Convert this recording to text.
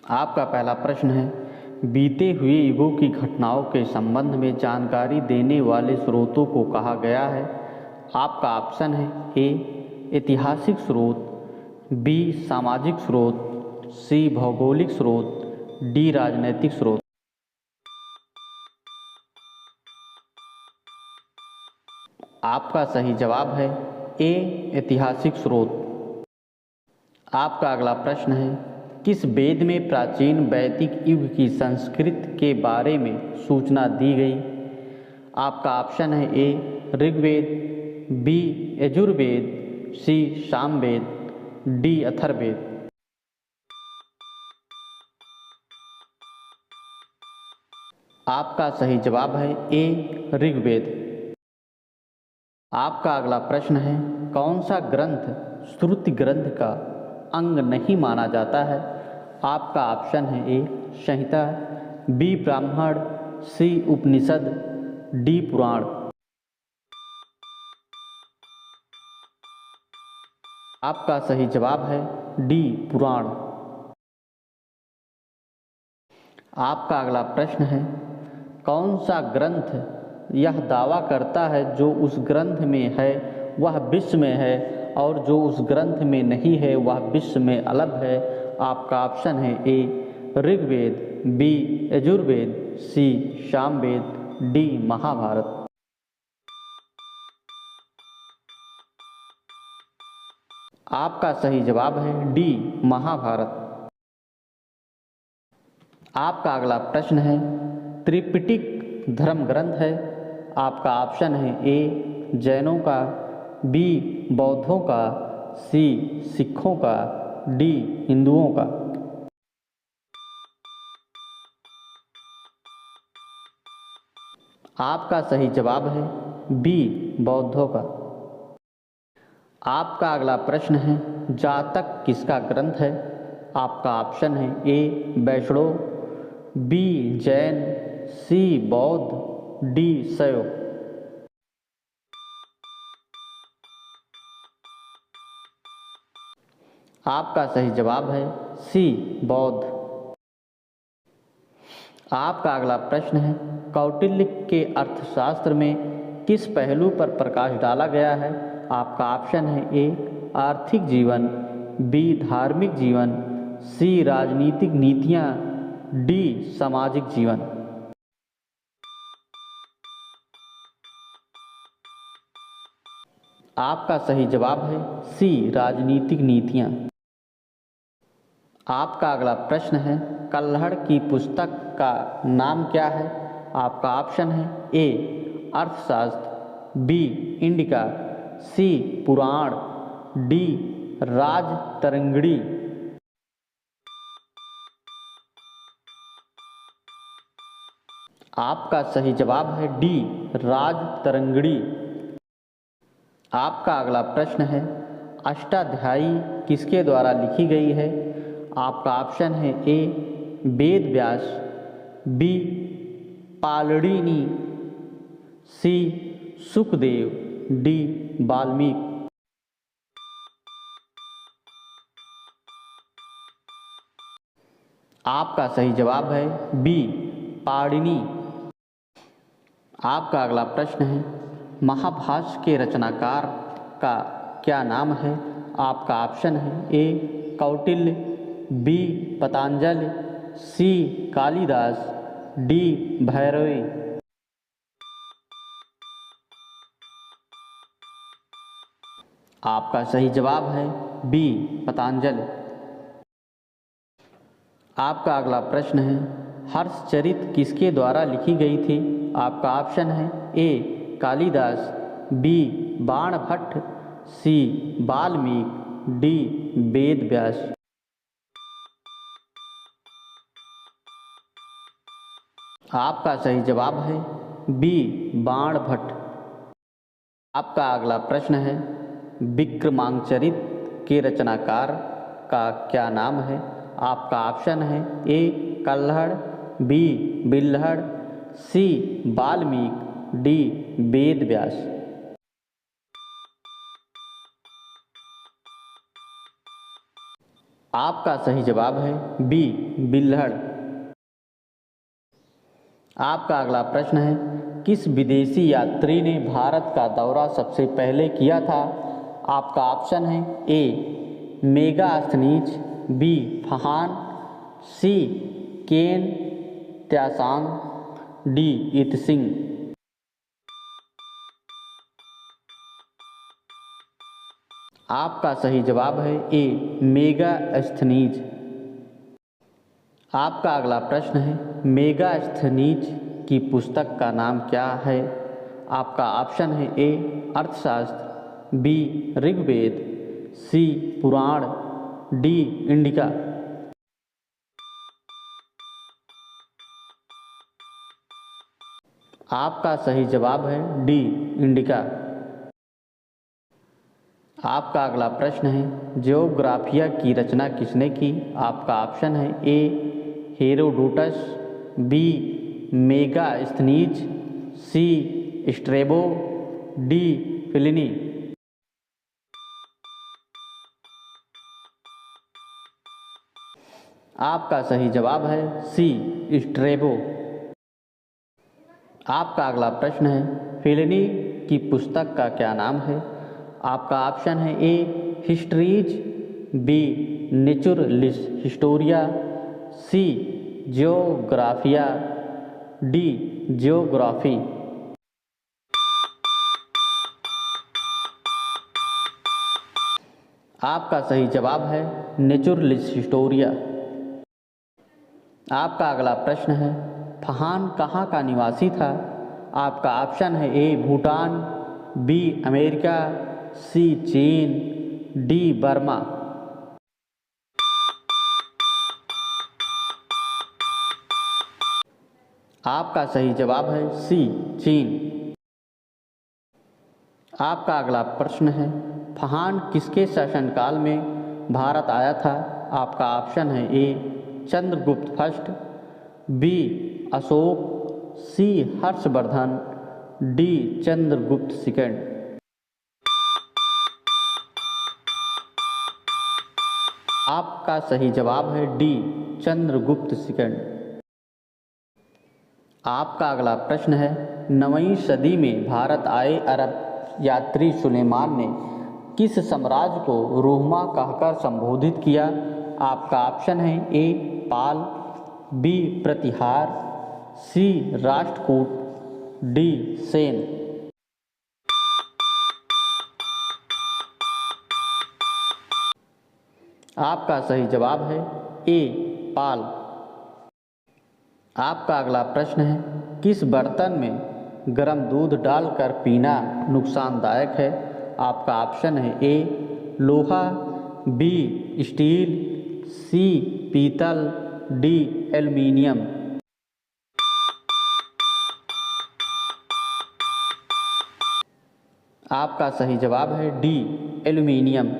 आपका पहला प्रश्न है, बीते हुए युगों की घटनाओं के संबंध में जानकारी देने वाले स्रोतों को कहा गया है। आपका ऑप्शन है ए ऐतिहासिक स्रोत, बी सामाजिक स्रोत, सी भौगोलिक स्रोत, डी राजनैतिक स्रोत। आपका सही जवाब है ए ऐतिहासिक स्रोत। आपका अगला प्रश्न है, किस वेद में प्राचीन वैदिक युग की संस्कृति के बारे में सूचना दी गई। आपका ऑप्शन है ए ऋग्वेद, बी यजुर्वेद, सी सामवेद, डी अथर्ववेद। आपका सही जवाब है ए ऋग्वेद। आपका अगला प्रश्न है, कौन सा ग्रंथ श्रुति ग्रंथ का अंग नहीं माना जाता है। आपका ऑप्शन है ए संहिता, बी ब्राह्मण, सी उपनिषद, डी पुराण। आपका सही जवाब है डी पुराण। आपका अगला प्रश्न है, कौन सा ग्रंथ यह दावा करता है जो उस ग्रंथ में है वह विश्व में है और जो उस ग्रंथ में नहीं है वह विश्व में अलग है। आपका ऑप्शन है ए ऋग्वेद, बी यजुर्वेद, सी सामवेद, डी महाभारत। आपका सही जवाब है डी महाभारत। आपका अगला प्रश्न है, त्रिपिटक धर्म ग्रंथ है। आपका ऑप्शन है ए जैनों का, बी बौद्धों का, सी सिखों का, डी हिंदुओं का। आपका सही जवाब है बी बौद्धों का। आपका अगला प्रश्न है, जातक किसका ग्रंथ है। आपका ऑप्शन है ए वैष्णव, बी जैन, सी बौद्ध, डी शैव। आपका सही जवाब है सी बौद्ध। आपका अगला प्रश्न है, कौटिल्य के अर्थशास्त्र में किस पहलू पर प्रकाश डाला गया है। आपका ऑप्शन है ए आर्थिक जीवन, बी धार्मिक जीवन, सी राजनीतिक नीतियाँ, डी सामाजिक जीवन। आपका सही जवाब है सी राजनीतिक नीतियाँ। आपका अगला प्रश्न है, कल्हड़ की पुस्तक का नाम क्या है। आपका ऑप्शन है ए अर्थशास्त्र, बी इंडिका, सी पुराण, डी राजतरंगिणी। आपका सही जवाब है डी राजतरंगिणी। आपका अगला प्रश्न है, अष्टाध्यायी किसके द्वारा लिखी गई है। आपका ऑप्शन है ए वेद व्यास, बी पाणिनि, सी सुखदेव, डी वाल्मीकि। आपका सही जवाब है बी पाणिनि। आपका अगला प्रश्न है, महाभाष्य के रचनाकार का क्या नाम है। आपका ऑप्शन है ए कौटिल्य, बी पतंजलि, सी कालिदास, डी भैरवी। आपका सही जवाब है बी पतंजलि। आपका अगला प्रश्न है, हर्षचरित किसके द्वारा लिखी गई थी। आपका ऑप्शन है ए कालिदास, बी बाणभट्ट, सी वाल्मीकि, डी वेद व्यास। आपका सही जवाब है बी बाणभट्ट। आपका अगला प्रश्न है, विक्रमांकचरित के रचनाकार का क्या नाम है। आपका ऑप्शन है ए कल्हड़, बी बिल्हड़, सी वाल्मीकि, डी वेद व्यास। आपका सही जवाब है बी बिल्हड़। आपका अगला प्रश्न है, किस विदेशी यात्री ने भारत का दौरा सबसे पहले किया था? आपका ऑप्शन है ए मेगास्थनीज, बी फहान, सी केन त्यासांग, डी इतसिंग। आपका सही जवाब है ए मेगास्थनीज। आपका अगला प्रश्न है, मेगास्थनीज की पुस्तक का नाम क्या है? आपका ऑप्शन है ए अर्थशास्त्र, बी ऋग्वेद, सी पुराण, डी इंडिका। आपका सही जवाब है डी इंडिका। आपका अगला प्रश्न है, ज्योग्राफिया की रचना किसने की? आपका ऑप्शन है ए हेरोडोटस, बी मेगास्थनीज, सी स्ट्रेबो, डी प्लिनी। आपका सही जवाब है सी स्ट्रेबो। आपका अगला प्रश्न है, प्लिनी की पुस्तक का क्या नाम है? आपका ऑप्शन है ए हिस्ट्रीज, बी नेचुरलिस हिस्टोरिया, सी जियोग्राफिया, डी जियोग्राफी। आपका सही जवाब है नेचुरलिस हिस्टोरिया। आपका अगला प्रश्न है, फहान कहाँ का निवासी था? आपका ऑप्शन है ए भूटान, बी अमेरिका, सी चीन, डी बर्मा। आपका सही जवाब है सी चीन। आपका अगला प्रश्न है, फहान किसके शासनकाल में भारत आया था? आपका ऑप्शन है ए चंद्रगुप्त फर्स्ट, बी अशोक, सी हर्षवर्धन, डी चंद्रगुप्त सेकंड। आपका सही जवाब है डी चंद्रगुप्त सेकंड। आपका अगला प्रश्न है, 9वीं सदी में भारत आए अरब यात्री सुलेमान ने किस साम्राज्य को रोहमा कहकर संबोधित किया? आपका ऑप्शन है ए पाल, बी प्रतिहार, सी राष्ट्रकूट, डी सेन। आपका सही जवाब है ए पाल। आपका अगला प्रश्न है, किस बर्तन में गर्म दूध डालकर पीना नुकसानदायक है? आपका ऑप्शन है ए लोहा, बी स्टील, सी पीतल, डी एल्युमिनियम। आपका सही जवाब है डी एल्युमिनियम।